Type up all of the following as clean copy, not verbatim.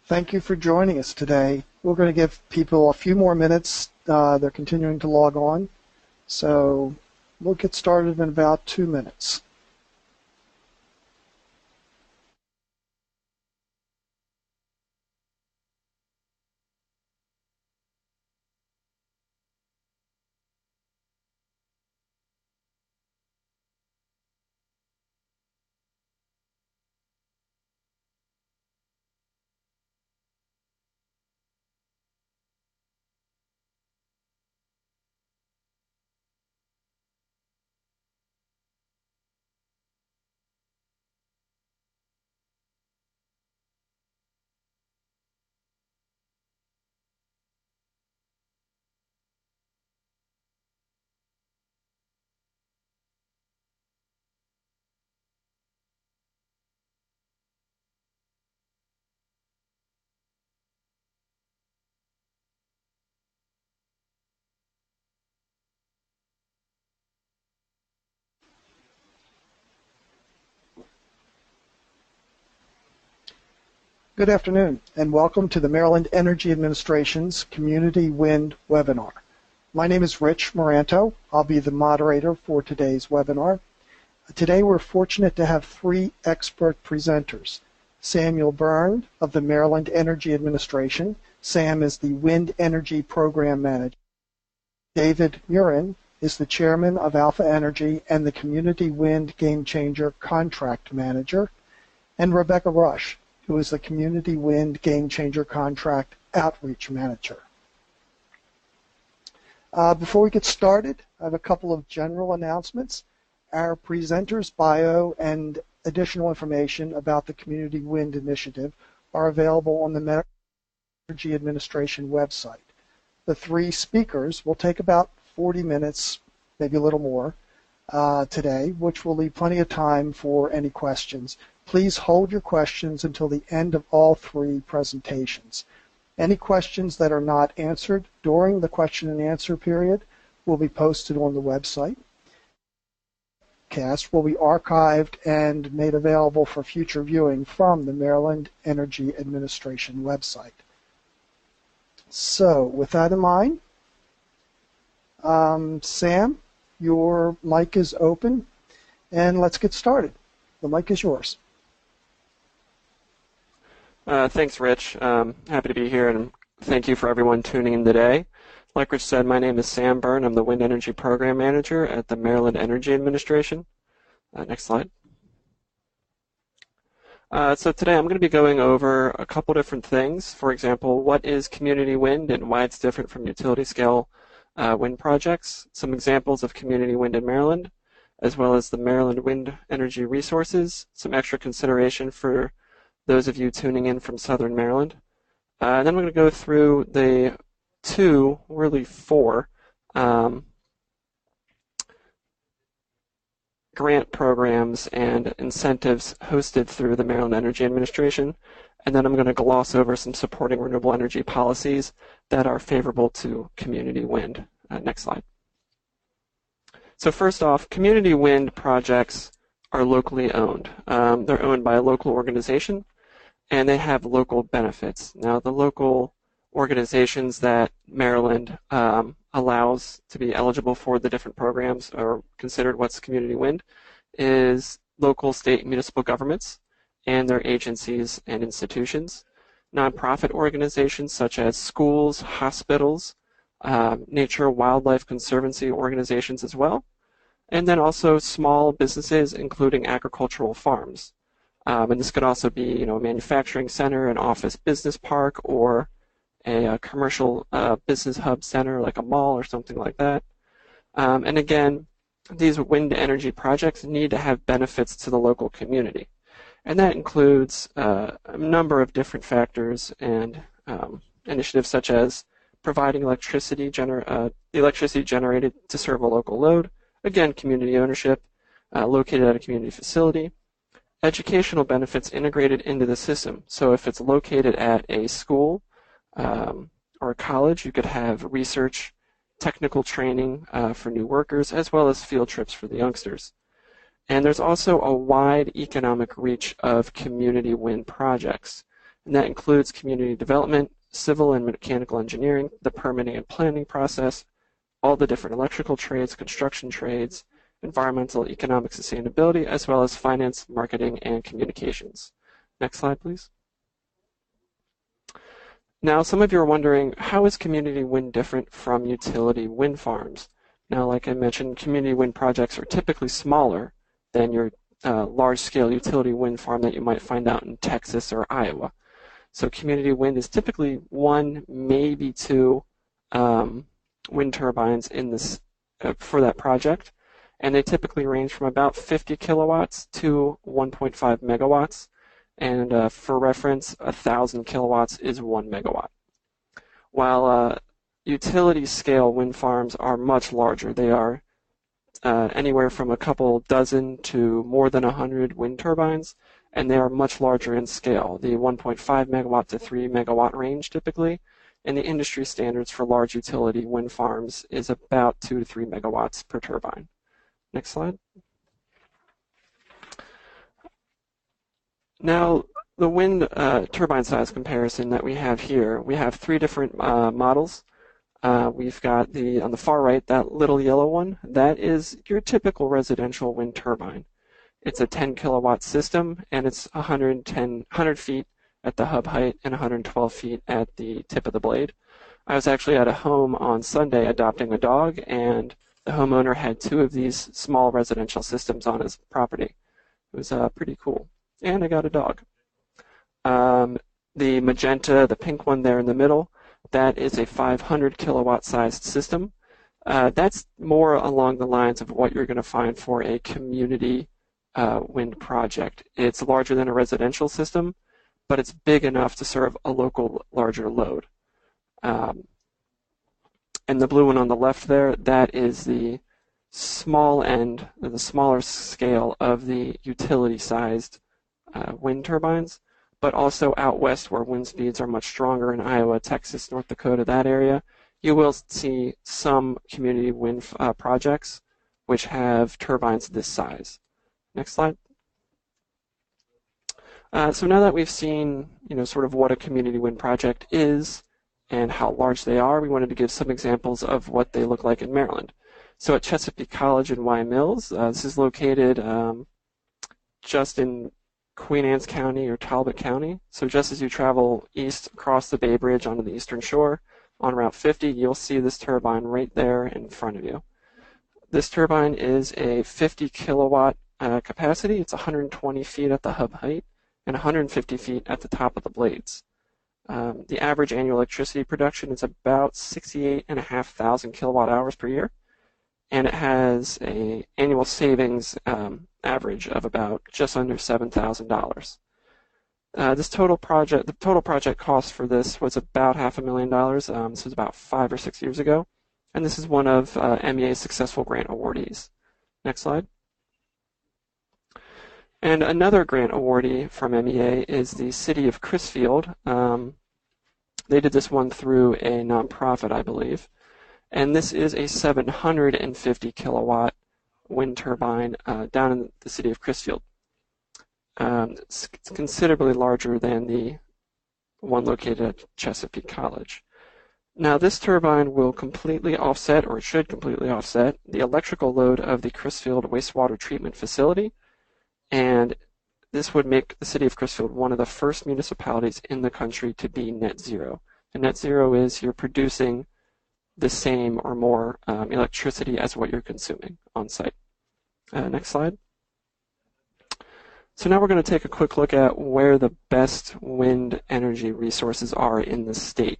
Thank you for joining us today. We're going to give people a few more minutes. They're continuing to log on. So we'll get started in about 2 minutes. Good afternoon, and welcome to the Maryland Energy Administration's Community Wind webinar. My name is Rich Moranto. I'll be the moderator for today's webinar. Today we're fortunate to have 3 expert presenters. Samuel Byrne of the Maryland Energy Administration. Sam is the Wind Energy Program Manager. David Murin is the Chairman of Alpha Energy and the Community Wind Game Changer Contract Manager. And Rebecca Rush, who is the Community Wind Game Changer Contract Outreach Manager. Before we get started, I have a couple of general announcements. Our presenter's bio and additional information about the Community Wind Initiative are available on the Maryland Energy Administration website. The 3 speakers will take about 40 minutes, maybe a little more, today, which will leave plenty of time for any questions. Please hold your questions until the end of all 3 presentations. Any questions that are not answered during the question and answer period will be posted on the website. Cast will be archived and made available for future viewing from the Maryland Energy Administration website. So, with that in mind, Sam, your mic is open, and let's get started. The mic is yours. Thanks, Rich. Happy to be here, and thank you for everyone tuning in today. Like Rich said, my name is Sam Byrne. I'm the Wind Energy Program Manager at the Maryland Energy Administration. Next slide. So today I'm going to be going over a couple different things. For example, what is community wind and why it's different from utility scale wind projects, some examples of community wind in Maryland, as well as the Maryland Wind Energy Resources, some extra consideration for those of you tuning in from Southern Maryland. And then we're going to go through the 2, really 4, grant programs and incentives hosted through the Maryland Energy Administration. And then I'm going to gloss over some supporting renewable energy policies that are favorable to community wind. Next slide. So first off, community wind projects are locally owned. They're owned by a local organization, and they have local benefits. Now, the local organizations that Maryland allows to be eligible for the different programs or considered what's community wind is local, state, and municipal governments and their agencies and institutions, nonprofit organizations such as schools, hospitals, nature wildlife conservancy organizations as well, and then also small businesses, including agricultural farms. And this could also be, a manufacturing center, an office business park, or a commercial business hub center like a mall or something like that. And again, these wind energy projects need to have benefits to the local community. And that includes a number of different factors and initiatives such as providing electricity generated to serve a local load, again, community ownership, located at a community facility, educational benefits integrated into the system. So if it's located at a school or a college, you could have research, technical training for new workers, as well as field trips for the youngsters. And there's also a wide economic reach of community wind projects. and that includes community development, civil and mechanical engineering, the permitting and planning process, all the different electrical trades, construction trades, environmental, economic sustainability, as well as finance, marketing, and communications. Next slide, please. Now, some of you are wondering, how is community wind different from utility wind farms? Now, like I mentioned, community wind projects are typically smaller than your large-scale utility wind farm that you might find out in Texas or Iowa. So community wind is typically one, maybe two wind turbines in this for that project, and they typically range from about 50 kilowatts to 1.5 megawatts. And for reference, 1,000 kilowatts is 1 megawatt. While utility-scale wind farms are much larger, they are anywhere from a couple dozen to more than 100 wind turbines, and they are much larger in scale, the 1.5 megawatt to 3 megawatt range typically, and the industry standards for large utility wind farms is about 2 to 3 megawatts per turbine. Next slide. Now, the wind turbine size comparison that we have here, we have three different models. We've got on the far right, that little yellow one, that is your typical residential wind turbine. It's a 10 kilowatt system, and it's 100 feet at the hub height and 112 feet at the tip of the blade. I was actually at a home on Sunday adopting a dog, and the homeowner had two of these small residential systems on his property. It was pretty cool. And I got a dog. The magenta, the pink one there in the middle, that is a 500 kilowatt sized system. That's more along the lines of what you're going to find for a community wind project. It's larger than a residential system, but it's big enough to serve a local larger load. And the blue one on the left there, that is the small end, the smaller scale of the utility-sized wind turbines, but also out west where wind speeds are much stronger in Iowa, Texas, North Dakota, that area, you will see some community wind projects which have turbines this size. Next slide. So now that we've seen, sort of what a community wind project is and how large they are, we wanted to give some examples of what they look like in Maryland. So at Chesapeake College in Wye Mills, this is located just in Queen Anne's County or Talbot County. So just as you travel east across the Bay Bridge onto the eastern shore on Route 50, you'll see this turbine right there in front of you. This turbine is a 50 kilowatt capacity. It's 120 feet at the hub height and 150 feet at the top of the blades. The average annual electricity production is about 68,500 kilowatt hours per year, and it has an annual savings average of about just under $7,000. The total project cost for this was about $500,000. This was about 5 or 6 years ago, and this is one of MEA's successful grant awardees. Next slide. And another grant awardee from MEA is the City of Crisfield. They did this one through a nonprofit, I believe. And this is a 750 kilowatt wind turbine down in the city of Crisfield. It's considerably larger than the one located at Chesapeake College. Now, this turbine will completely offset, or should completely offset, the electrical load of the Crisfield wastewater treatment facility, and this would make the city of Crisfield one of the first municipalities in the country to be net zero. And net zero is you're producing the same or more electricity as what you're consuming on site. Next slide. So now we're going to take a quick look at where the best wind energy resources are in the state.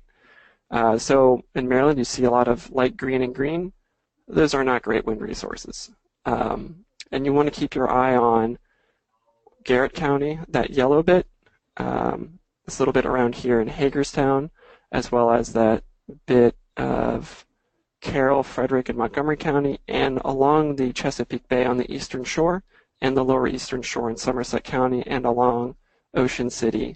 So in Maryland, you see a lot of light green and green. Those are not great wind resources. And you want to keep your eye on Garrett County, that yellow bit, this little bit around here in Hagerstown, as well as that bit of Carroll, Frederick, and Montgomery County, and along the Chesapeake Bay on the eastern shore, and the lower eastern shore in Somerset County, and along Ocean City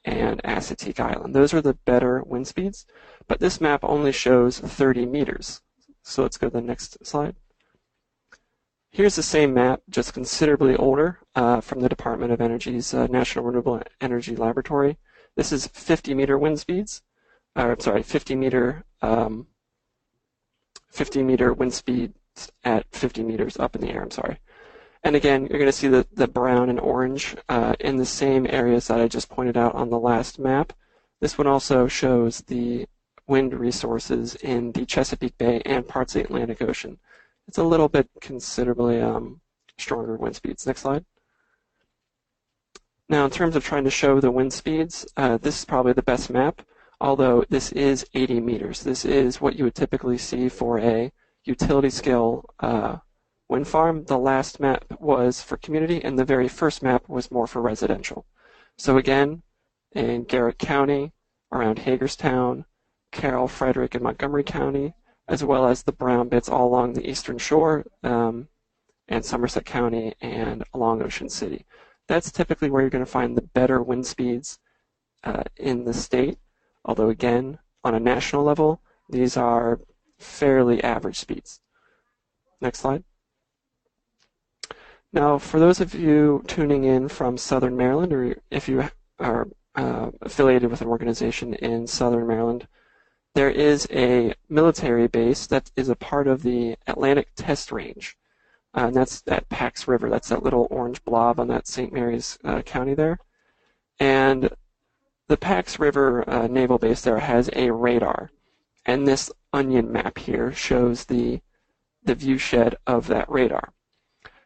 and Assateague Island. Those are the better wind speeds, but this map only shows 30 meters. So let's go to the next slide. Here's the same map, just considerably older, from the Department of Energy's National Renewable Energy Laboratory. This is 50-meter wind speeds, or sorry, 50-meter wind speeds at 50 meters up in the air, I'm sorry. And again, you're going to see the brown and orange in the same areas that I just pointed out on the last map. This one also shows the wind resources in the Chesapeake Bay and parts of the Atlantic Ocean. It's a little bit considerably stronger wind speeds. Next slide. Now, in terms of trying to show the wind speeds, this is probably the best map, although this is 80 meters. This is what you would typically see for a utility scale wind farm. The last map was for community, and the very first map was more for residential. So again, in Garrett County, around Hagerstown, Carroll, Frederick, and Montgomery County, as well as the brown bits all along the eastern shore, and Somerset County, and along Ocean City. That's typically where you're going to find the better wind speeds in the state, although again, on a national level, these are fairly average speeds. Next slide. Now, for those of you tuning in from Southern Maryland, or if you are affiliated with an organization in Southern Maryland, there is a military base that is a part of the Atlantic Test Range, and that's at Pax River. That's that little orange blob on that St. Mary's County there. And the Pax River Naval Base there has a radar, and this onion map here shows the view shed of that radar.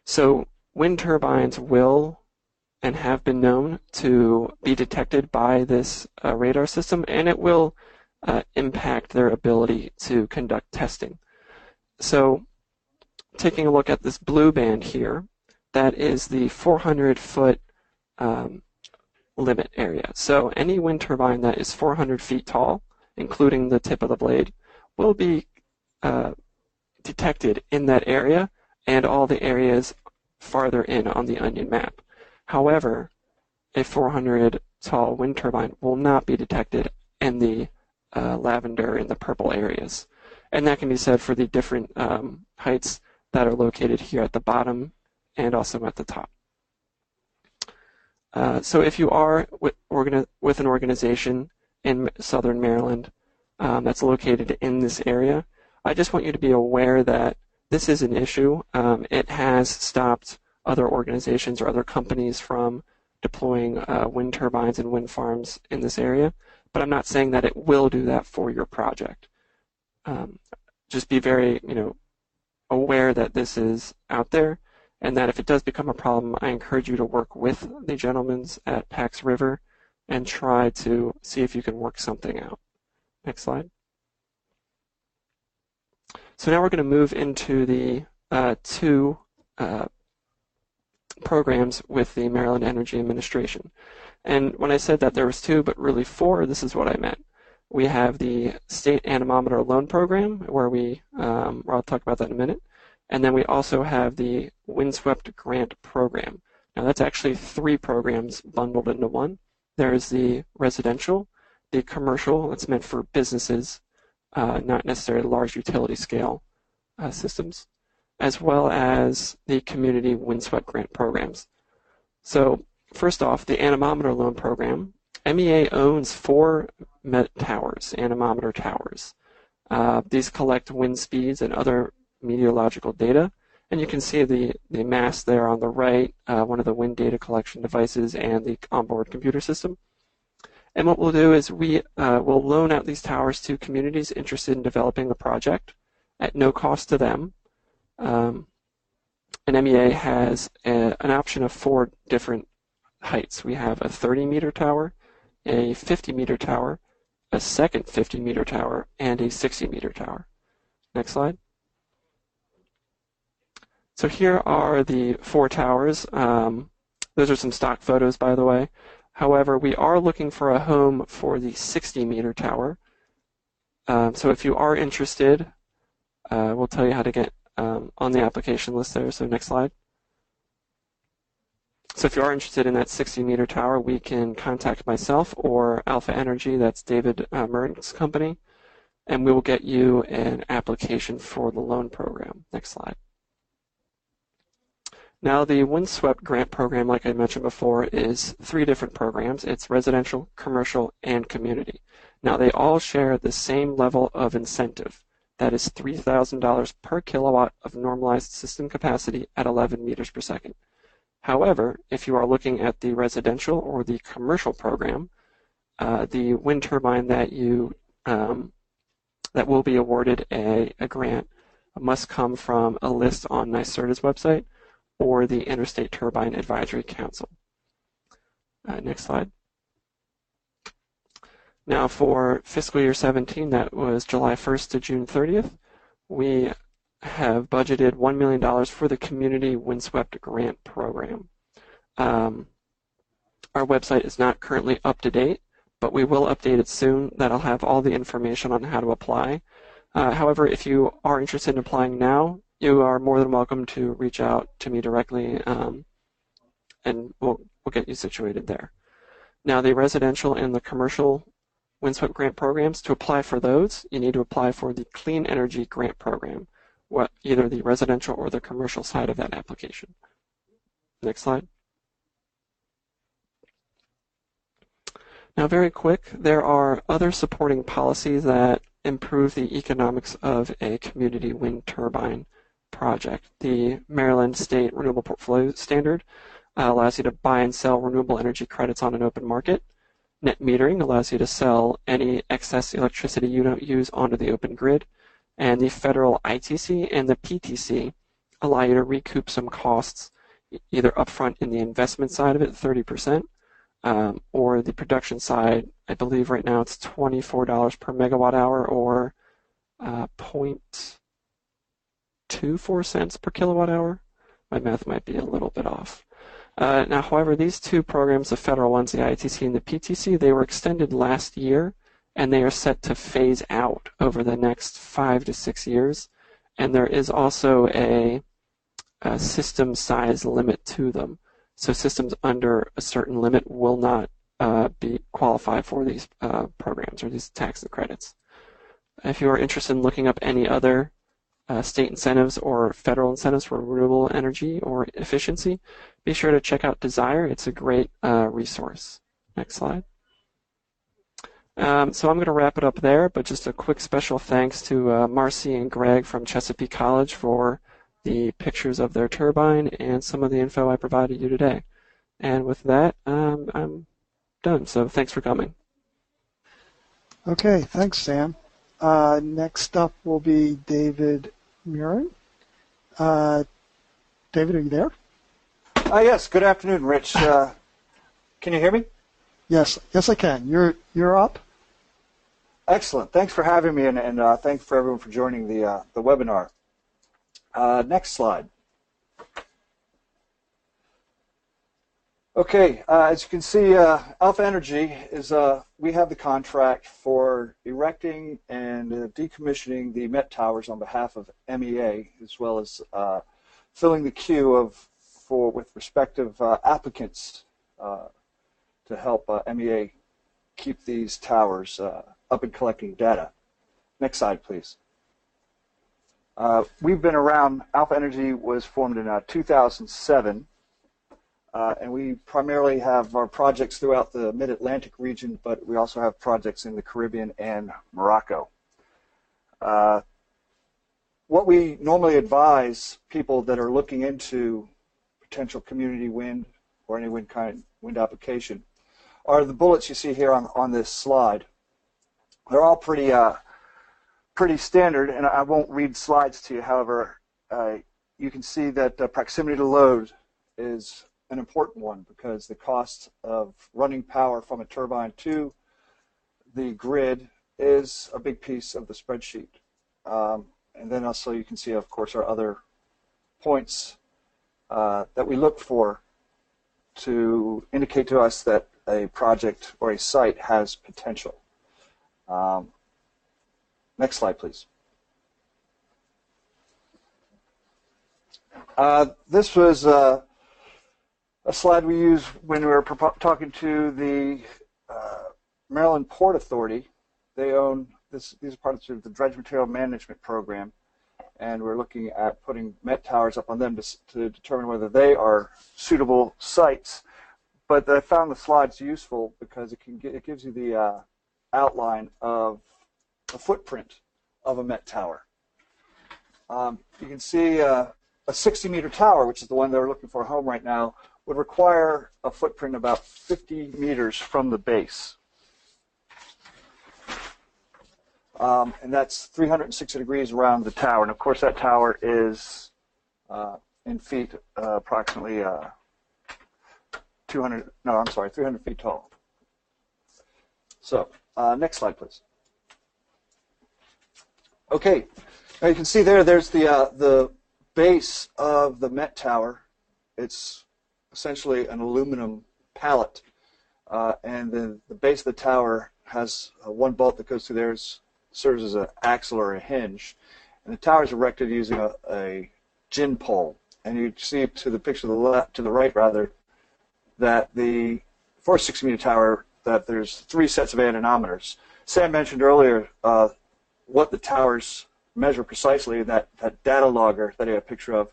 So wind turbines will and have been known to be detected by this radar system, and it will impact their ability to conduct testing. So taking a look at this blue band here, that is the 400-foot limit area. So any wind turbine that is 400 feet tall, including the tip of the blade, will be detected in that area and all the areas farther in on the onion map. However, a 400 tall wind turbine will not be detected in the lavender and the purple areas. And that can be said for the different heights that are located here at the bottom and also at the top. So if you are with an organization in Southern Maryland that's located in this area, I just want you to be aware that this is an issue. It has stopped other organizations or other companies from deploying wind turbines and wind farms in this area, but I'm not saying that it will do that for your project. Just be very, aware that this is out there, and that if it does become a problem, I encourage you to work with the gentlemen at Pax River and try to see if you can work something out. Next slide. So now we're going to move into the two programs with the Maryland Energy Administration. And when I said that there was two, but really four, this is what I meant. We have the State Anemometer Loan Program, where I'll talk about that in a minute. And then we also have the Windswept Grant Program. Now that's actually three programs bundled into one. There's the residential, the commercial, that's meant for businesses, not necessarily large utility scale systems, as well as the community windswept grant programs. So first off, the Anemometer Loan Program. MEA owns 4 MET towers, anemometer towers. These collect wind speeds and other meteorological data, and you can see the mast there on the right, one of the wind data collection devices and the onboard computer system. And what we'll do is we will loan out these towers to communities interested in developing a project at no cost to them. And MEA has an option of 4 different heights. We have a 30-meter tower, a 50-meter tower, a second 50-meter tower, and a 60-meter tower. Next slide. So here are the 4 towers. Those are some stock photos, by the way. However, we are looking for a home for the 60-meter tower. So if you are interested, we'll tell you how to get on the application list there. So next slide. So if you are interested in that 60-meter tower, we can contact myself or Alpha Energy, that's David Murren's company, and we will get you an application for the loan program. Next slide. Now, the Windswept grant program, like I mentioned before, is 3 different programs. It's residential, commercial, and community. Now, they all share the same level of incentive. That is $3,000 per kilowatt of normalized system capacity at 11 meters per second. However, if you are looking at the residential or the commercial program, the wind turbine that will be awarded a grant must come from a list on NYSERDA's website or the Interstate Turbine Advisory Council. Next slide. Now for fiscal year 17, that was July 1st to June 30th, we have budgeted $1 million for the Community Windswept Grant Program. Our website is not currently up to date, but we will update it soon. That'll have all the information on how to apply. However, if you are interested in applying now, you are more than welcome to reach out to me directly, and we'll get you situated there. Now, the residential and the commercial Windswept grant programs, to apply for those, you need to apply for the Clean Energy Grant Program, either the residential or the commercial side of that application. Next slide. Now, very quick, there are other supporting policies that improve the economics of a community wind turbine project. The Maryland State Renewable Portfolio Standard allows you to buy and sell renewable energy credits on an open market. Net metering allows you to sell any excess electricity you don't use onto the open grid. And the federal ITC and the PTC allow you to recoup some costs, either upfront in the investment side of it, 30%, or the production side. I believe right now it's $24 per megawatt hour, or 0.24 cents per kilowatt hour. My math might be a little bit off. Now, however, these 2 programs, the federal ones, the ITC and the PTC, they were extended last year, and they are set to phase out over the next 5 to 6 years. And there is also a system size limit to them. So systems under a certain limit will not qualify for these programs or these tax credits. If you are interested in looking up any other state incentives or federal incentives for renewable energy or efficiency, be sure to check out Desire. It's a great resource. Next slide. So I'm going to wrap it up there, but just a quick special thanks to Marcy and Greg from Chesapeake College for the pictures of their turbine and some of the info I provided you today. And with that, I'm done. So thanks for coming. Okay, thanks, Sam. Next up will be David Murin. David, are you there? Yes. Good afternoon, Rich. Can you hear me? Yes, I can. You're up. Excellent. Thanks for having me, and thanks for everyone for joining the webinar. Next slide. Okay. As you can see, Alpha Energy is we have the contract for erecting and decommissioning the Met Towers on behalf of MEA, as well as filling the queue with respective applicants to help MEA keep these towers up and collecting data. Next slide, please. We've been around. Alpha Energy was formed in 2007, and we primarily have our projects throughout the Mid-Atlantic region, but we also have projects in the Caribbean and Morocco. What we normally advise people that are looking into potential community wind or any wind application are the bullets you see here on this slide. They're all pretty standard, and I won't read slides to you. However, you can see that proximity to load is an important one, because the cost of running power from a turbine to the grid is a big piece of the spreadsheet. And then also you can see, of course, our other points that we look for to indicate to us that a project or a site has potential. Next slide, please. This was a slide we used when we were talking to the Maryland Port Authority. They own this. These are parts of the Dredge Material Management Program, and we're looking at putting Met towers up on them to determine whether they are suitable sites. But I found the slides useful because it gives you the outline of the footprint of a Met tower. You can see a 60-meter tower, which is the one they're looking for at home right now, would require a footprint about 50 meters from the base. And that's 360 degrees around the tower. And of course, that tower is in feet, approximately 300 feet tall. So, next slide, please. Okay, now you can see there's the base of the Met tower. It's essentially an aluminum pallet, and then the base of the tower has one bolt that goes through there, serves as an axle or a hinge, and the tower is erected using a gin pole. And you see to the picture to the right rather, that for a 60-meter tower, that there's 3 sets of anemometers. Sam mentioned earlier what the towers measure precisely, that data logger that I have a picture of.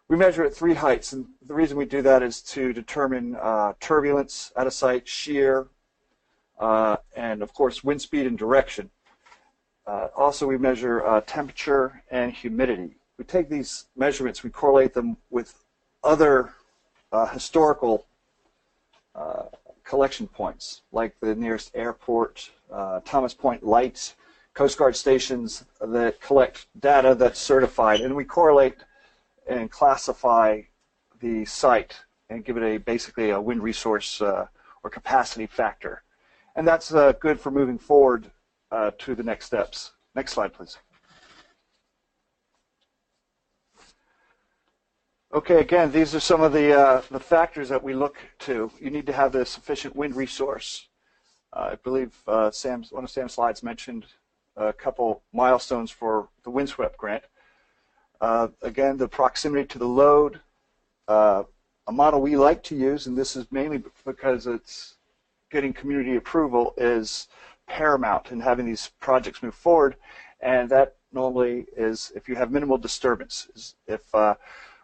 We measure at 3 heights, and the reason we do that is to determine turbulence at a site, shear, and of course wind speed and direction. Also, we measure temperature and humidity. We take these measurements, we correlate them with other historical collection points, like the nearest airport, Thomas Point Light, Coast Guard stations that collect data that's certified, and we correlate and classify the site and give it basically a wind resource or capacity factor. And that's good for moving forward to the next steps. Next slide, please. Okay, again, these are some of the factors that we look to. You need to have a sufficient wind resource. I believe one of Sam's slides mentioned a couple milestones for the Windswept grant. Again, the proximity to the load. A model we like to use, and this is mainly because it's getting community approval, is paramount in having these projects move forward, and that normally is if you have minimal disturbance. If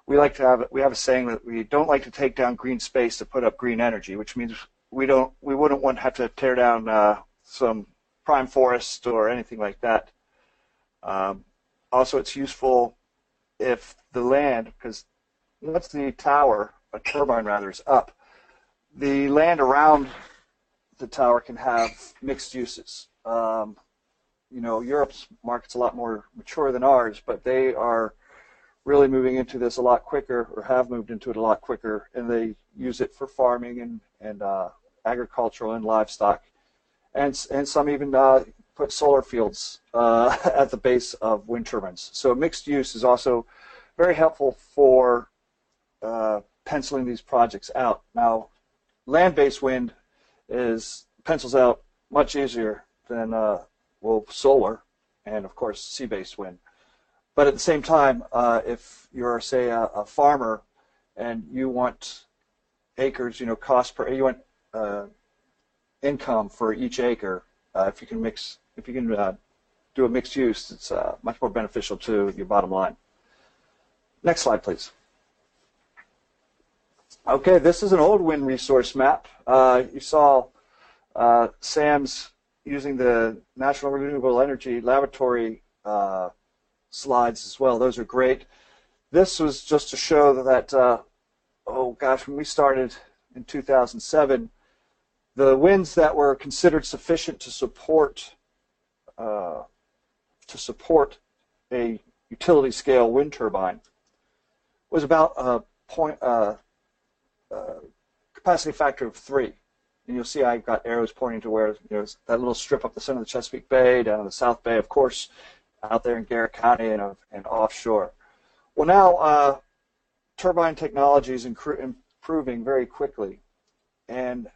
we have a saying that we don't like to take down green space to put up green energy, which means we wouldn't want to have to tear down some prime forest or anything like that. Also, it's useful if the land, because once the tower, a turbine rather, is up, the land around the tower can have mixed uses. Europe's market's a lot more mature than ours, but they are really moving into this a lot quicker, or have moved into it a lot quicker, and they use it for farming and agricultural and livestock, and some even put solar fields at the base of wind turbines. So mixed use is also very helpful for penciling these projects out. Now, land-based wind pencils out much easier than solar, and of course sea-based wind. But at the same time, if you're, say, a farmer and you want acres, you want income for each acre, if you can do a mixed use, it's much more beneficial to your bottom line. Next slide, please. Okay, this is an old wind resource map. You saw Sam's using the National Renewable Energy Laboratory slides as well. Those are great. This was just to show that, when we started in 2007, the winds that were considered sufficient to support a utility scale wind turbine was about a capacity factor of 3. And you'll see I've got arrows pointing to where that little strip up the center of the Chesapeake Bay, down in the South Bay, of course, out there in Garrett County and offshore. Well, now turbine technology is improving very quickly, and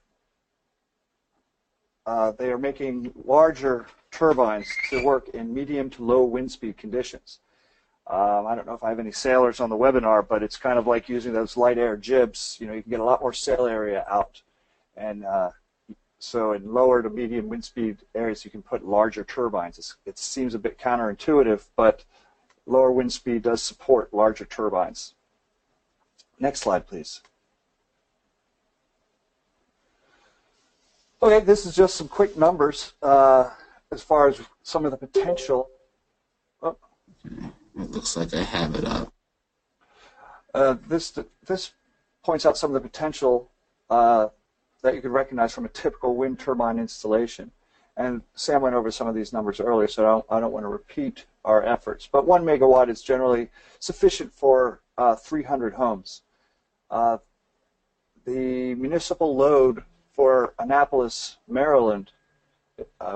they are making larger turbines to work in medium to low wind speed conditions. I don't know if I have any sailors on the webinar, but it's kind of like using those light air jibs. You can get a lot more sail area out, and so in lower to medium wind speed areas, you can put larger turbines. It seems a bit counterintuitive, but lower wind speed does support larger turbines. Next slide, please. Okay, this is just some quick numbers as far as some of the potential. Oh. It looks like I have it up. This points out some of the potential that you could recognize from a typical wind turbine installation. And Sam went over some of these numbers earlier, so I don't want to repeat our efforts. But 1 megawatt is generally sufficient for 300 homes. The municipal load for Annapolis, Maryland,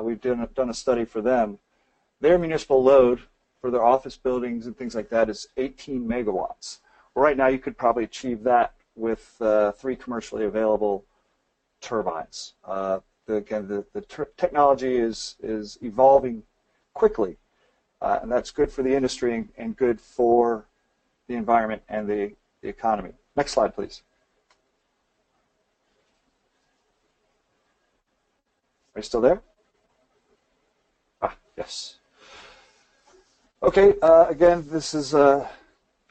we've done a study for them. Their municipal load for their office buildings and things like that is 18 megawatts. Well, right now, you could probably achieve that with 3 commercially available turbines. Again, the technology is evolving quickly, and that's good for the industry and good for the environment and the economy. Next slide, please. Are you still there? Ah, yes. Okay, again, this is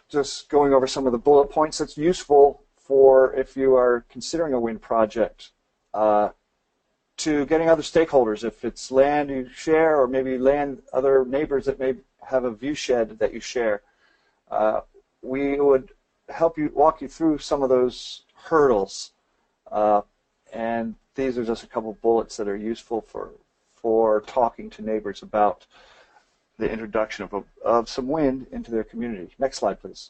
just going over some of the bullet points that's useful for if you are considering a wind project, to getting other stakeholders, if it's land you share or maybe land other neighbors that may have a view shed that you share. We would help you, walk you through some of those hurdles, and these are just a couple bullets that are useful for talking to neighbors about the introduction of some wind into their community. Next slide, please.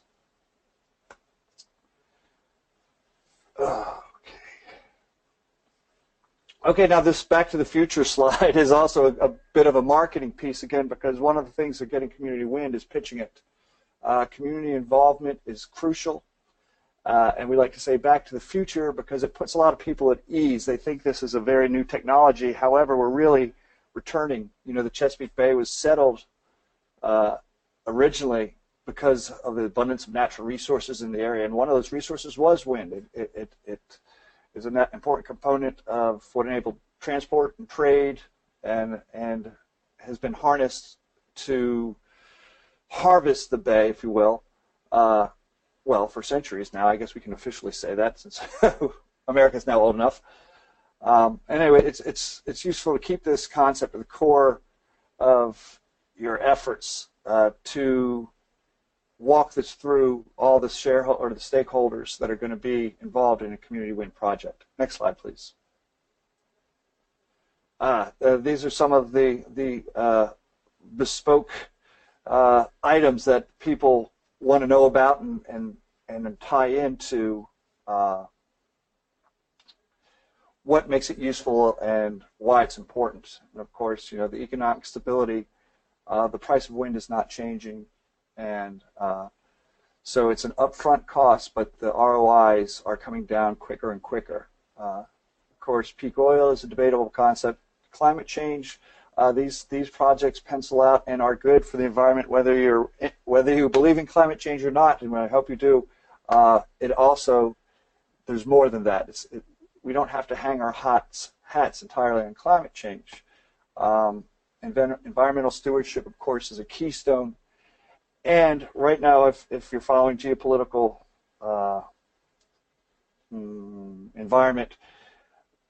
Okay, now this Back to the Future slide is also a bit of a marketing piece again, because one of the things of getting community wind is pitching it. Community involvement is crucial, and we like to say Back to the Future because it puts a lot of people at ease. They think this is a very new technology. However, we're really returning. You know, the Chesapeake Bay was settled originally because of the abundance of natural resources in the area, and one of those resources was wind. It is an important component of what enabled transport and trade, and has been harnessed to harvest the bay, if you will, well, for centuries now. I guess we can officially say that since America's now old enough. Anyway, it's useful to keep this concept at the core of your efforts to walk this through all the the stakeholders that are going to be involved in a community wind project. Next slide, please. These are some of the bespoke items that people want to know about and tie into what makes it useful and why it's important. And of course, you know, the economic stability, the price of wind is not changing, and so it's an upfront cost, but the ROIs are coming down quicker and quicker. Of course, peak oil is a debatable concept. Climate change, these projects pencil out and are good for the environment, whether you believe in climate change or not, and I hope you do. It also, there's more than that. We don't have to hang our hats entirely on climate change. Environmental stewardship, of course, is a keystone. And right now, if you're following geopolitical environment,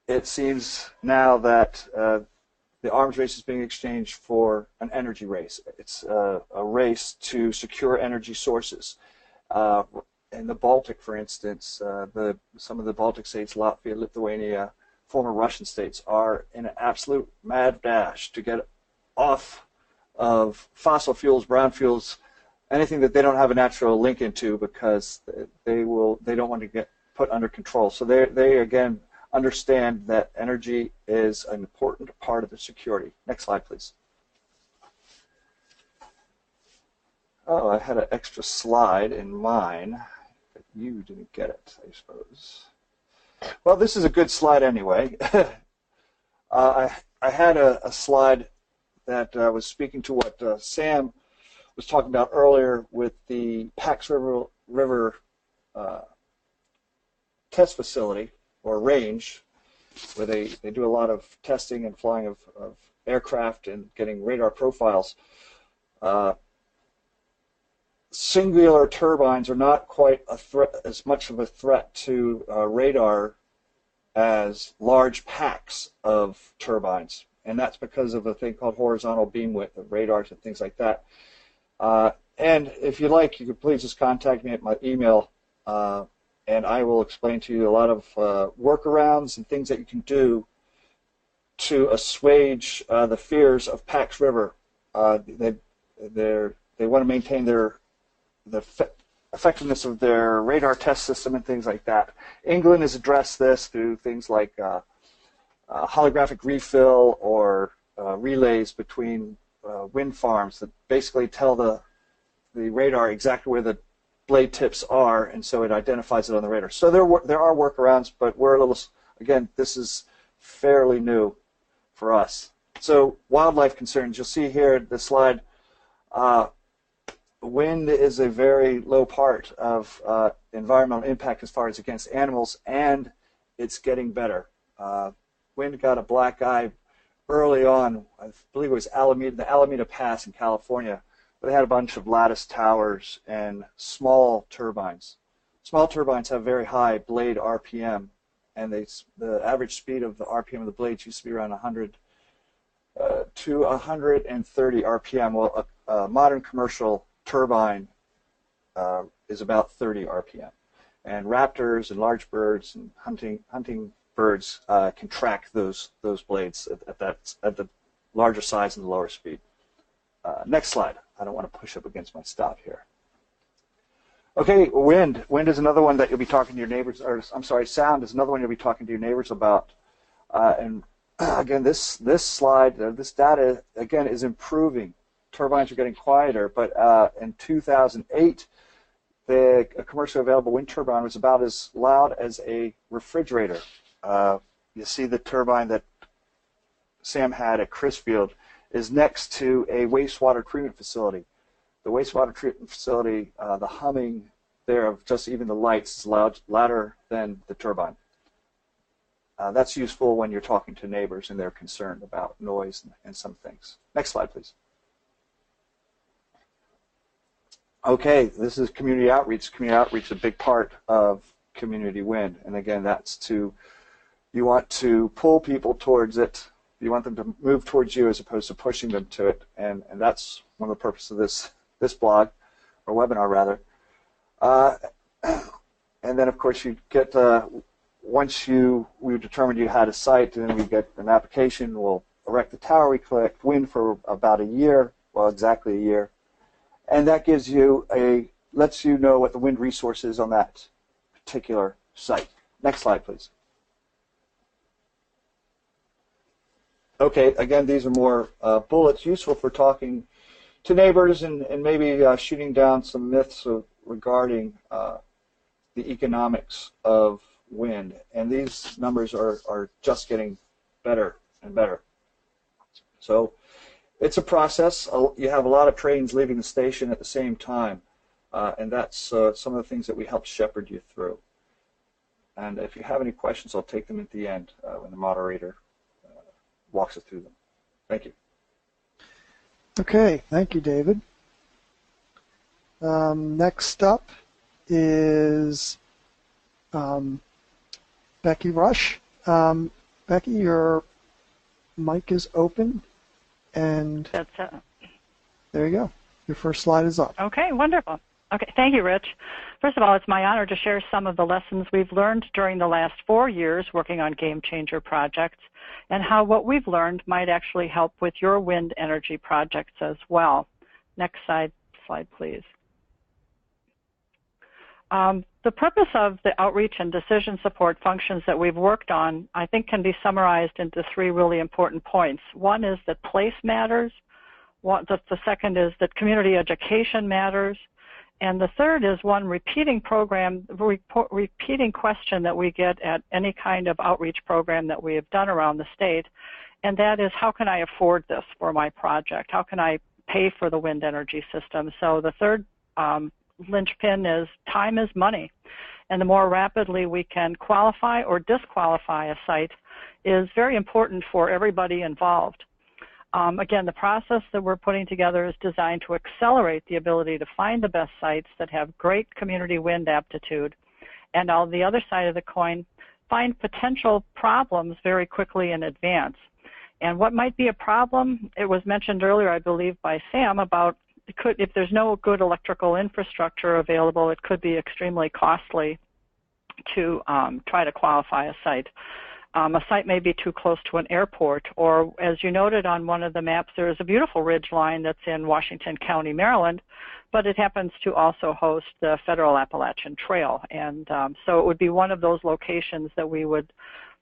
it seems now that the arms race is being exchanged for an energy race. It's a race to secure energy sources. In the Baltic, for instance, some of the Baltic states, Latvia, Lithuania, former Russian states, are in an absolute mad dash to get off of fossil fuels, brown fuels, anything that they don't have a natural link into, because they don't want to get put under control. So they again understand that energy is an important part of the security. Next slide, please. Oh, I had an extra slide in mine, but you didn't get it, I suppose. Well, this is a good slide anyway. I had a slide that was speaking to what Sam was talking about earlier with the Pax River test facility, or range, where they do a lot of testing and flying of aircraft and getting radar profiles. singular turbines are not quite a threat, as much of a threat to radar as large packs of turbines, and that's because of a thing called horizontal beam width of radars and things like that. And if you like, you could please just contact me at my email, and I will explain to you a lot of workarounds and things that you can do to assuage the fears of Pax River. They want to maintain the effectiveness of their radar test system and things like that. England has addressed this through things like holographic refill or relays between wind farms that basically tell the radar exactly where the blade tips are, and so it identifies it on the radar. So there are workarounds, but we're a little, again, this is fairly new for us. So wildlife concerns, you'll see here the slide, wind is a very low part of environmental impact as far as against animals, and it's getting better. Wind got a black eye early on. I believe it was the Alameda Pass in California. They had a bunch of lattice towers and small turbines. Small turbines have very high blade RPM, and the average speed of the RPM of the blades used to be around 100 to 130 RPM. Well, a modern commercial turbine is about 30 RPM. And raptors and large birds and hunting birds can track those blades at the larger size and the lower speed. Next slide. I don't want to push up against my stop here. Okay, wind. Wind is another one that you'll be talking to your neighbors, or I'm sorry, sound is another one you'll be talking to your neighbors about. And again, this slide, this data, again, is improving. Turbines are getting quieter, but in 2008, a commercially available wind turbine was about as loud as a refrigerator. You see the turbine that Sam had at Crisfield is next to a wastewater treatment facility. The wastewater treatment facility, the humming there of just even the lights is louder than the turbine. That's useful when you're talking to neighbors and they're concerned about noise and some things. Next slide, please. Okay, this is community outreach. Community outreach is a big part of community wind. And again, that's you want to pull people towards it. You want them to move towards you as opposed to pushing them to it. And that's one of the purposes of this blog, or webinar rather. And then of course you get, once we've determined you had a site, and then we get an application, we'll erect the tower, we collect wind for about a year, well exactly a year. And that gives you lets you know what the wind resource is on that particular site. Next slide, please. Okay, again, these are more bullets useful for talking to neighbors and maybe shooting down some myths regarding the economics of wind. And these numbers are just getting better and better. So it's a process. You have a lot of trains leaving the station at the same time, and that's some of the things that we help shepherd you through. And if you have any questions, I'll take them at the end when the moderator walks us through them. Thank you. Okay, thank you, David. Next up is Becky Rush. Becky, your mic is open, and there you go. Your first slide is up. Okay, wonderful. Okay, thank you, Rich. First of all, it's my honor to share some of the lessons we've learned during the last 4 years working on Game Changer projects, and how what we've learned might actually help with your wind energy projects as well. Next slide, please. The purpose of the outreach and decision support functions that we've worked on, I think, can be summarized into 3 really important points. One is that place matters. The second is that community education matters. And the third is one repeating question that we get at any kind of outreach program that we have done around the state, and that is, how can I afford this for my project? How can I pay for the wind energy system? So the third linchpin is time is money, and the more rapidly we can qualify or disqualify a site is very important for everybody involved. Again, the process that we're putting together is designed to accelerate the ability to find the best sites that have great community wind aptitude, and on the other side of the coin, find potential problems very quickly in advance. And what might be a problem, it was mentioned earlier, I believe, by Sam about if there's no good electrical infrastructure available, it could be extremely costly to try to qualify a site. A site may be too close to an airport, or as you noted on one of the maps, there is a beautiful ridge line that's in Washington County, Maryland, but it happens to also host the Federal Appalachian Trail. And so it would be one of those locations that we would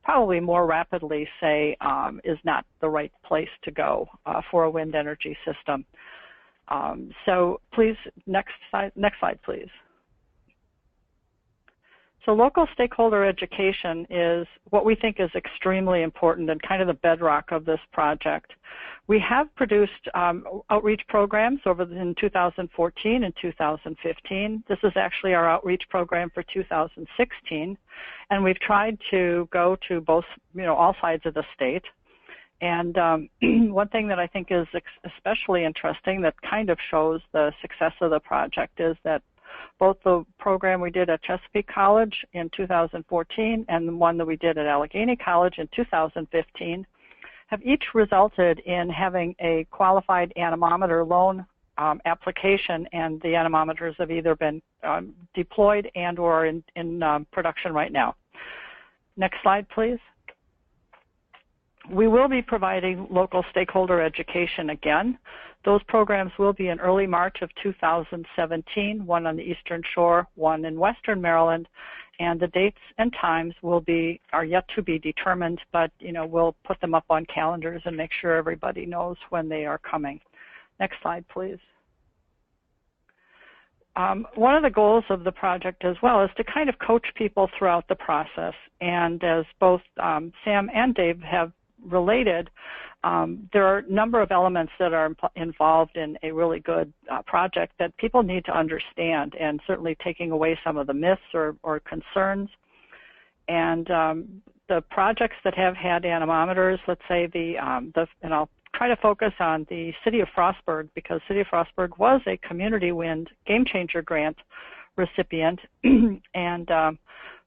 probably more rapidly say is not the right place to go for a wind energy system. So please, next slide, please. So local stakeholder education is what we think is extremely important and kind of the bedrock of this project. We have produced outreach programs in 2014 and 2015. This is actually our outreach program for 2016, and we've tried to go to both, all sides of the state. And one thing that I think is especially interesting that kind of shows the success of the project is that both the program we did at Chesapeake College in 2014 and the one that we did at Allegheny College in 2015 have each resulted in having a qualified anemometer loan application, and the anemometers have either been deployed and or in production right now. Next slide, please. We will be providing local stakeholder education again. Those programs will be in early March of 2017, one on the Eastern Shore, one in Western Maryland, and the dates and times are yet to be determined, but we'll put them up on calendars and make sure everybody knows when they are coming. Next slide, please. One of the goals of the project as well is to kind of coach people throughout the process, and as both Sam and Dave have related, there are a number of elements that are involved in a really good project that people need to understand, and certainly taking away some of the myths or concerns. And the projects that have had anemometers, let's say and I'll try to focus on the City of Frostburg, because City of Frostburg was a Community Wind Game Changer Grant recipient, and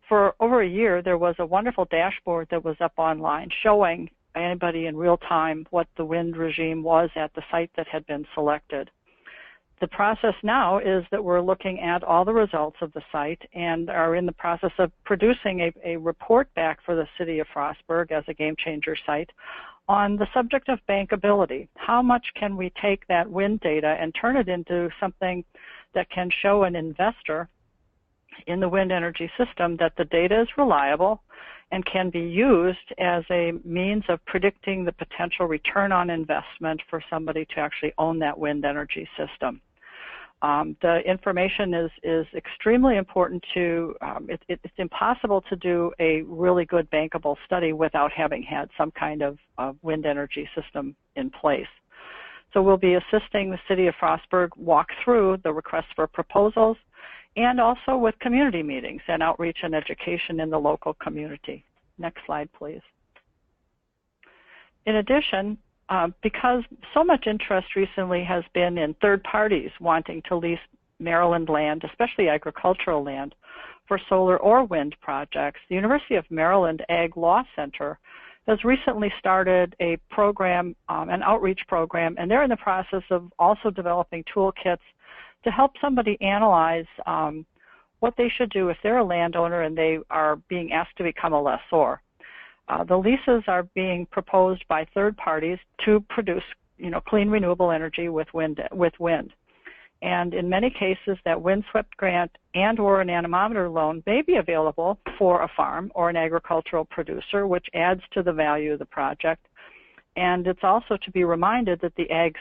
for over a year there was a wonderful dashboard that was up online showing anybody in real time what the wind regime was at the site that had been selected. The process now is that we're looking at all the results of the site and are in the process of producing a report back for the City of Frostburg as a game changer site on the subject of bankability. How much can we take that wind data and turn it into something that can show an investor in the wind energy system that the data is reliable and can be used as a means of predicting the potential return on investment for somebody to actually own that wind energy system. The information is extremely important to, it's impossible to do a really good bankable study without having had some kind of wind energy system in place. So we'll be assisting the City of Frostburg walk through the request for proposals, and also with community meetings and outreach and education in the local community. Next slide, please. In addition, because so much interest recently has been in third parties wanting to lease Maryland land, especially agricultural land, for solar or wind projects, the University of Maryland Ag Law Center has recently started a program, an outreach program, and they're in the process of also developing toolkits to help somebody analyze what they should do if they're a landowner and they are being asked to become a lessor. The leases are being proposed by third parties to produce, clean renewable energy with wind. And in many cases, that windswept grant and or an anemometer loan may be available for a farm or an agricultural producer, which adds to the value of the project. And it's also to be reminded that the ag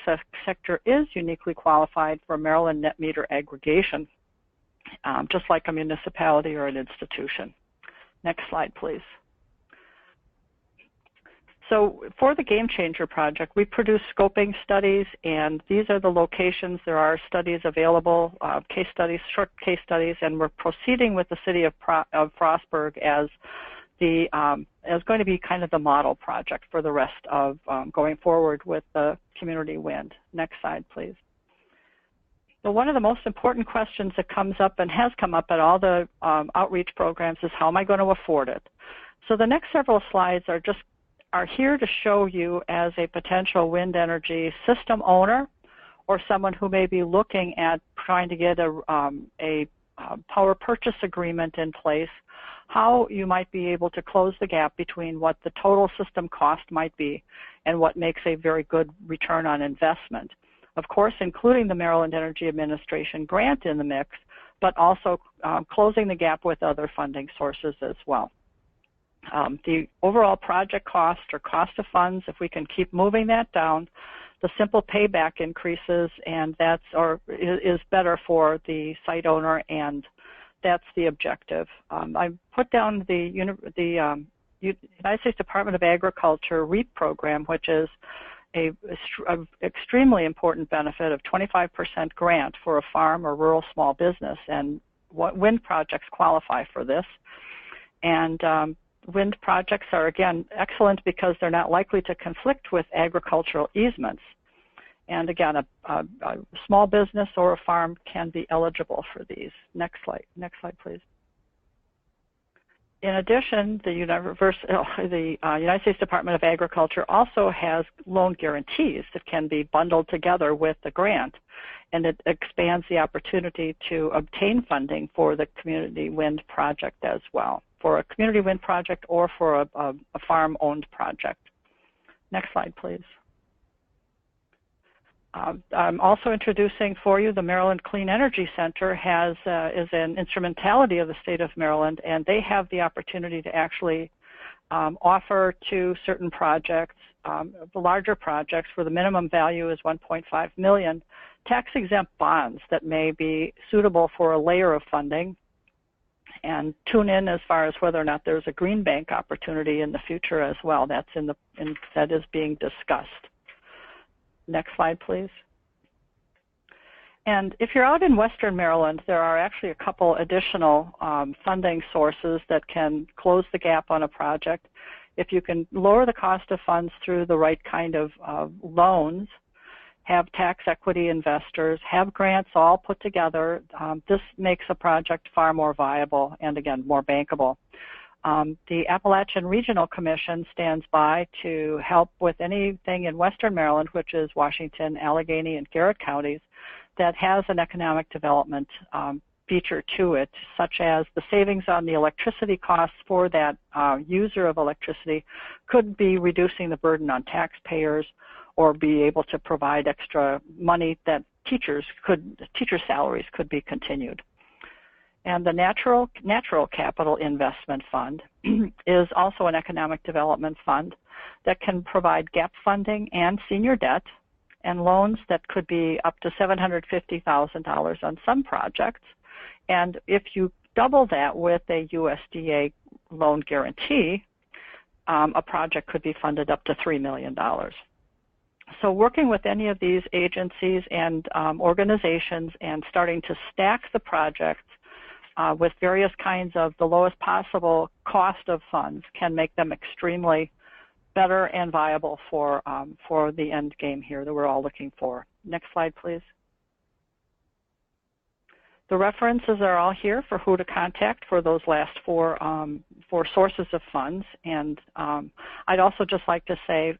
sector is uniquely qualified for Maryland net meter aggregation, just like a municipality or an institution. Next slide, please. So for the Game Changer project, we produce scoping studies, and these are the locations. There are studies available, case studies, short case studies, and we're proceeding with the City of Frostburg as is going to be kind of the model project for the rest of going forward with the community wind. Next slide, please. So one of the most important questions that comes up and has come up at all the outreach programs is, how am I going to afford it? So the next several slides are here to show you, as a potential wind energy system owner or someone who may be looking at trying to get a power purchase agreement in place, how you might be able to close the gap between what the total system cost might be and what makes a very good return on investment. Of course, including the Maryland Energy Administration grant in the mix, but also closing the gap with other funding sources as well. The overall project cost or cost of funds, if we can keep moving that down, the simple payback increases, and is better for the site owner, and that's the objective. I put down the United States Department of Agriculture REAP program, which is a extremely important benefit of 25% grant for a farm or rural small business, and wind projects qualify for this. And wind projects are, again, excellent because they're not likely to conflict with agricultural easements. And again, a small business or a farm can be eligible for these. Next slide, please. In addition, the United States Department of Agriculture also has loan guarantees that can be bundled together with the grant, and it expands the opportunity to obtain funding for the community wind project as well, for a community wind project or for a farm-owned project. Next slide, please. I'm also introducing for you the Maryland Clean Energy Center is an instrumentality of the state of Maryland, and they have the opportunity to actually offer to certain projects, the larger projects where the minimum value is $1.5 million, tax-exempt bonds that may be suitable for a layer of funding, and tune in as far as whether or not there's a green bank opportunity in the future as well. That is being discussed. Next slide, please. And if you're out in Western Maryland, there are actually a couple additional funding sources that can close the gap on a project. If you can lower the cost of funds through the right kind of loans, have tax equity investors, have grants all put together, this makes a project far more viable and, again, more bankable. The Appalachian Regional Commission stands by to help with anything in Western Maryland, which is Washington, Allegheny, and Garrett counties, that has an economic development feature to it, such as the savings on the electricity costs for that user of electricity could be reducing the burden on taxpayers, or be able to provide extra money that teacher salaries could be continued. And the Natural Capital Investment Fund is also an economic development fund that can provide gap funding and senior debt and loans that could be up to $750,000 on some projects. And if you double that with a USDA loan guarantee, a project could be funded up to $3 million. So working with any of these agencies and organizations and starting to stack the projects with various kinds of the lowest possible cost of funds can make them extremely better and viable for the end game here that we're all looking for. Next slide, please. The references are all here for who to contact for those last four sources of funds. And I'd also just like to say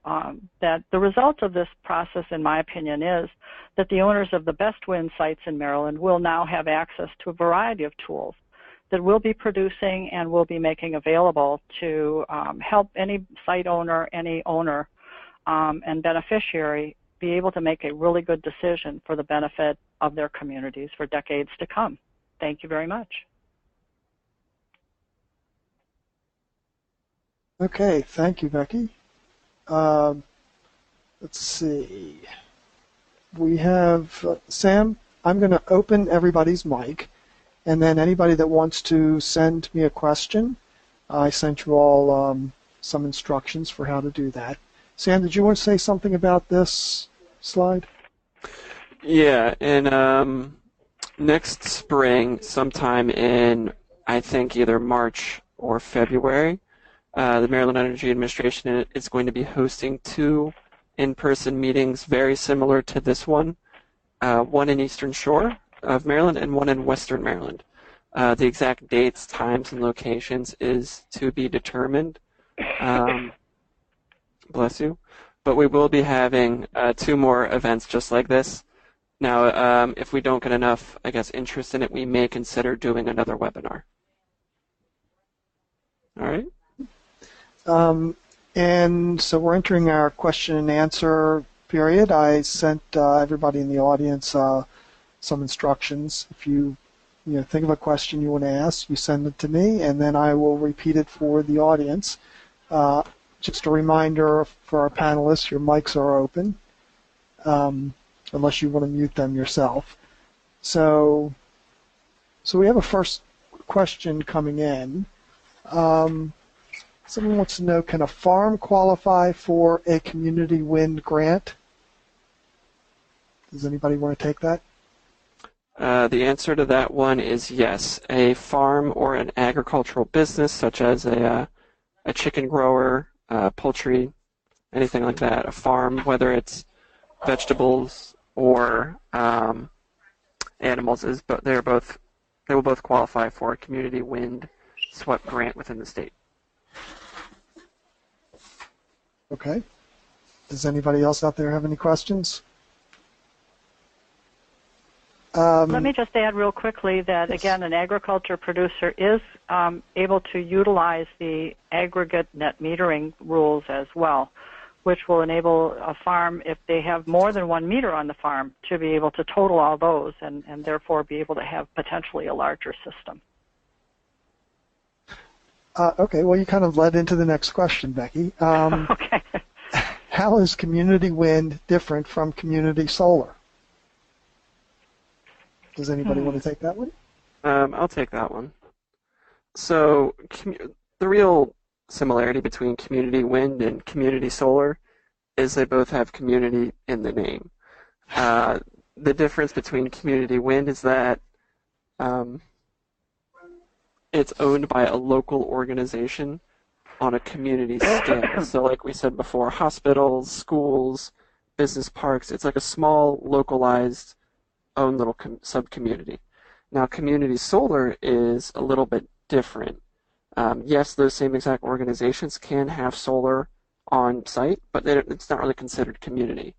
that the result of this process, in my opinion, is that the owners of the best wind sites in Maryland will now have access to a variety of tools that we'll be producing and will be making available to help any site owner, any owner, and beneficiary be able to make a really good decision for the benefit of their communities for decades to come. Thank you very much. Okay, thank you, Becky. Let's see. We have, Sam, I'm going to open everybody's mic, and then anybody that wants to send me a question, I sent you all some instructions for how to do that. Sam, did you want to say something about this slide? Yeah, and next spring, sometime in, I think, either March or February, The Maryland Energy Administration is going to be hosting 2 in-person meetings very similar to this one, one in Eastern Shore of Maryland and one in Western Maryland. The exact dates, times, and locations is to be determined. Bless you. But we will be having 2 more events just like this. Now, if we don't get enough, I guess, interest in it, we may consider doing another webinar. All right. And so we're entering our question and answer period. I sent everybody in the audience some instructions. If you think of a question you want to ask, you send it to me, and then I will repeat it for the audience. Just a reminder for our panelists, your mics are open, unless you want to mute them yourself. So we have a first question coming in. Someone wants to know, can a farm qualify for a community wind grant? Does anybody want to take that? The answer to that one is yes. A farm or an agricultural business, such as a chicken grower, poultry, anything like that, a farm, whether it's vegetables or animals, they will both qualify for a community wind SWEP grant within the state. Okay. Does anybody else out there have any questions? Let me just add real quickly that, again, an agriculture producer is able to utilize the aggregate net metering rules as well, which will enable a farm, if they have more than 1 meter on the farm, to be able to total all those and therefore be able to have potentially a larger system. Okay, well, you kind of led into the next question, Becky. Okay. How is community wind different from community solar? Does anybody want to take that one? I'll take that one. So the real similarity between community wind and community solar is they both have community in the name. The difference between community wind is that it's owned by a local organization on a community scale. So like we said before, hospitals, schools, business parks, it's like a small, localized, own little sub-community. Now, community solar is a little bit different. Yes, those same exact organizations can have solar on site, but it's not really considered community.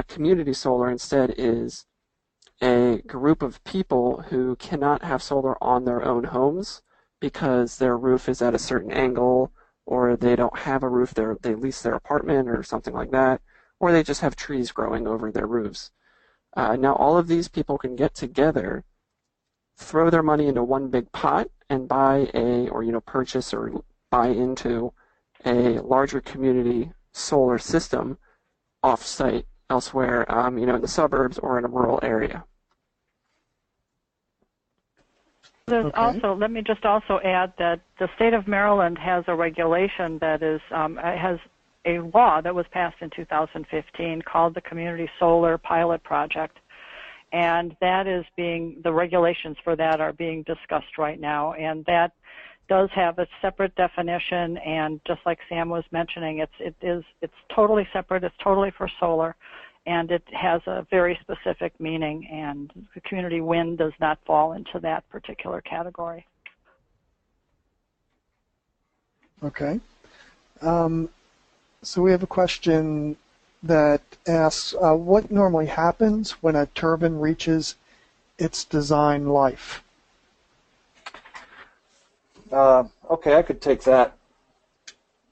Community solar instead is a group of people who cannot have solar on their own homes because their roof is at a certain angle, or they don't have a roof, they lease their apartment or something like that, or they just have trees growing over their roofs. Now all of these people can get together, throw their money into one big pot, and buy purchase or buy into a larger community solar system off-site elsewhere, in the suburbs or in a rural area. There's also, let me just also add that the state of Maryland has a regulation that has a law that was passed in 2015 called the Community Solar Pilot Project, and the regulations for that are being discussed right now, and that does have a separate definition, and just like Sam was mentioning, it's totally separate, it's totally for solar, and it has a very specific meaning, and the community wind does not fall into that particular category. Okay. So we have a question that asks, what normally happens when a turbine reaches its design life? Okay, I could take that.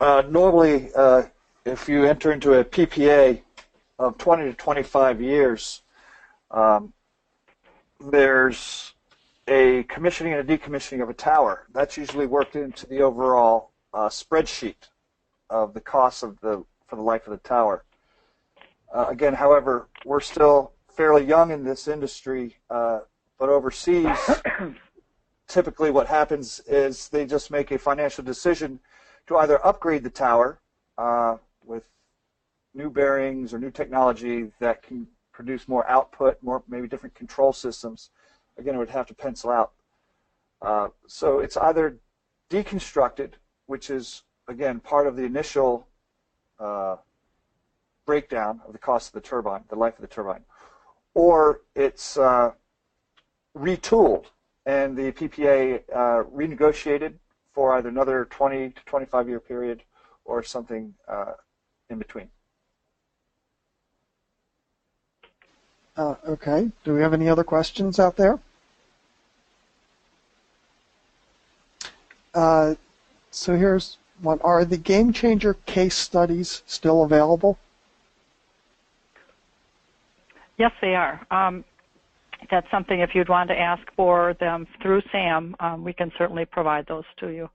Normally, if you enter into a PPA of 20 to 25 years, there's a commissioning and a decommissioning of a tower. That's usually worked into the overall spreadsheet of the cost for the life of the tower. Again, however, we're still fairly young in this industry, but overseas, typically what happens is they just make a financial decision to either upgrade the tower with new bearings or new technology that can produce more output, maybe different control systems. Again, it would have to pencil out. So it's either deconstructed, which is again, part of the initial breakdown of the cost of the turbine, the life of the turbine, or it's retooled and the PPA renegotiated for either another 20 to 25 year period or something in between. Okay. Do we have any other questions out there? So here's one. Are the Game Changer case studies still available? Yes, they are. That's something, if you'd want to ask for them through SAM, we can certainly provide those to you.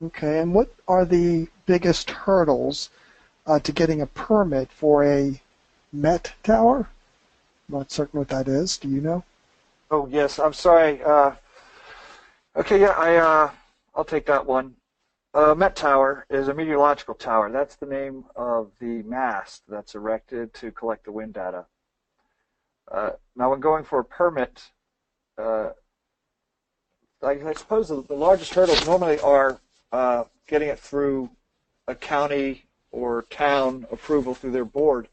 Okay, and what are the biggest hurdles to getting a permit for a Met tower? I'm not certain what that is. Do you know? Oh, yes, I'm sorry. Okay, yeah, I'll take that one. Met Tower is a meteorological tower. That's the name of the mast that's erected to collect the wind data. Now, when going for a permit, I suppose the largest hurdles normally are getting it through a county or town approval through their board.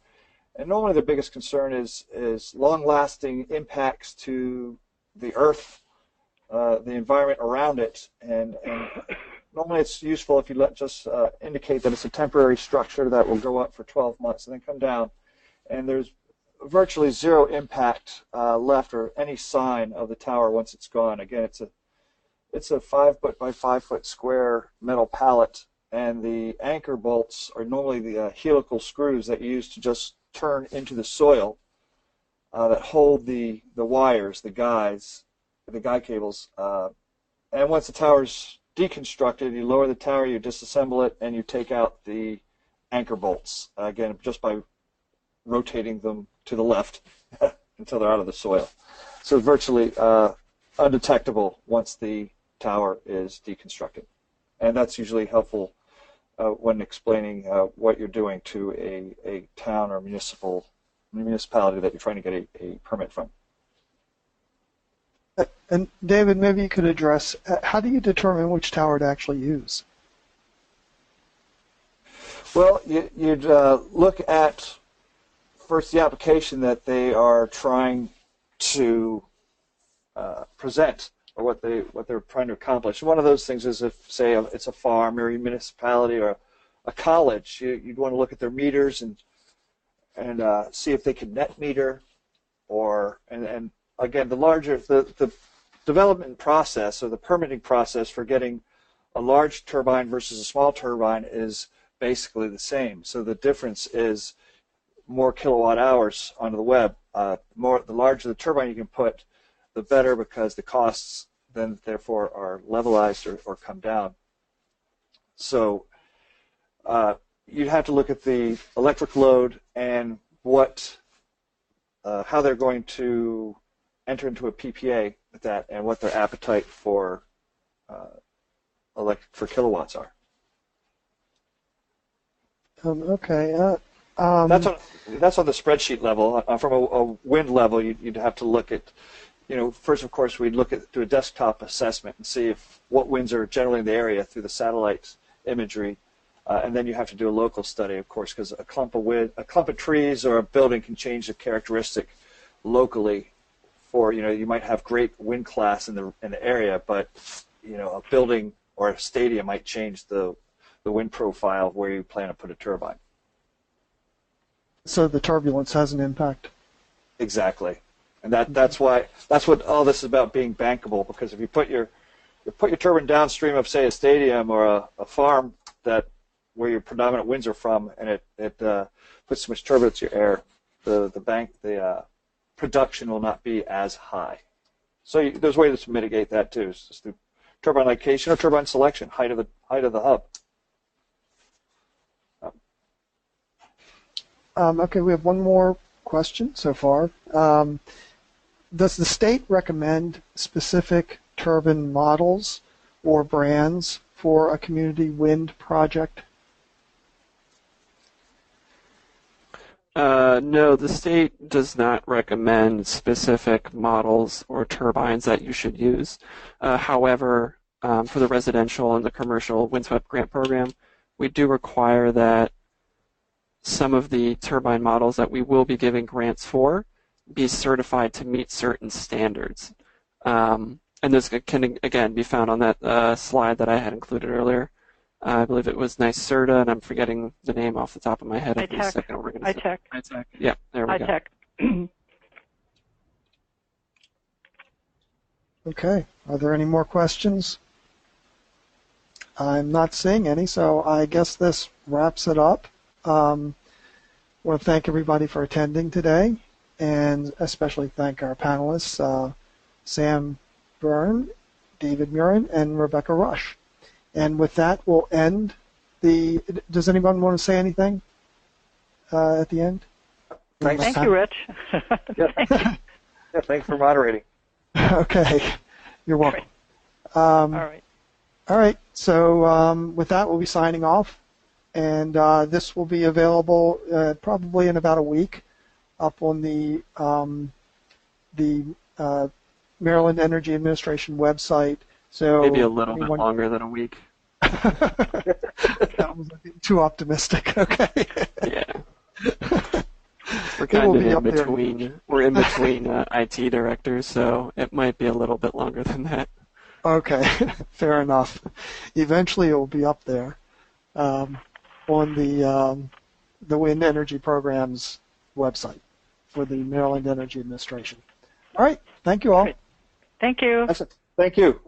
And normally the biggest concern is long-lasting impacts to the earth, the environment around it, and normally it's useful if you just indicate that it's a temporary structure that will go up for 12 months and then come down, and there's virtually zero impact left or any sign of the tower once it's gone. Again, it's a 5 foot by 5 foot square metal pallet, and the anchor bolts are normally the helical screws that you use to just turn into the soil that hold the wires, the guy cables. And once the tower's deconstructed, you lower the tower, you disassemble it, and you take out the anchor bolts, again, just by rotating them to the left until they're out of the soil. So it's virtually undetectable once the tower is deconstructed. And that's usually helpful when explaining what you're doing to a town or municipality that you're trying to get a permit from. And David, maybe you could address, how do you determine which tower to actually use? Well, you'd look at first the application that they are trying to present, or what they're trying to accomplish. One of those things is if, say, it's a farm or a municipality or a college, you'd want to look at their meters and see if they can net meter, and again, the development process or the permitting process for getting a large turbine versus a small turbine is basically the same. So the difference is more kilowatt hours onto the web. The larger the turbine you can put, the better, because the costs then therefore are levelized or come down. So you'd have to look at the electric load and how they're going to enter into a PPA with that, and what their appetite for kilowatts are. Okay. That's on the spreadsheet level. From a wind level, you'd have to look at, first, of course, we'd do a desktop assessment and see what winds are generally in the area through the satellite imagery, and then you have to do a local study, of course, because a clump of trees or a building can change the characteristic locally. You might have great wind class in the area, but a building or a stadium might change the wind profile of where you plan to put a turbine. So the turbulence has an impact. Exactly, and that's what all this is about, being bankable. Because if you put your turbine downstream of, say, a stadium or a farm where your predominant winds are from, and it puts too much turbulence in your air, the production will not be as high. So there's ways to mitigate that too. It's just through turbine location or turbine selection, height of the hub. Okay, we have one more question so far. Does the state recommend specific turbine models or brands for a community wind project? No, the state does not recommend specific models or turbines that you should use. However, for the residential and the commercial windswept grant program, we do require that some of the turbine models that we will be giving grants for be certified to meet certain standards. And this can, again, be found on that slide that I had included earlier. I believe it was NYSERDA, and I'm forgetting the name off the top of my head. ITEC. ITEC. Yeah, there we go. ITEC. Okay. Are there any more questions? I'm not seeing any, so I guess this wraps it up. I want to thank everybody for attending today, and especially thank our panelists, Sam Byrne, David Murin, and Rebecca Rush. And with that, we'll end the. Does anyone want to say anything at the end? Thanks. Thank you, Rich. Thank you. Yeah, thanks for moderating. Okay, you're welcome. All right. All right. So with that, we'll be signing off, and this will be available probably in about a week, up on the Maryland Energy Administration website. So maybe a little bit longer than a week. That was too optimistic. Okay. Yeah. We're kind of in between. We're in between IT directors, so it might be a little bit longer than that. Okay, fair enough. Eventually, it will be up there on the Wind Energy Program's website for the Maryland Energy Administration. All right. Thank you all. Thank you. Thank you.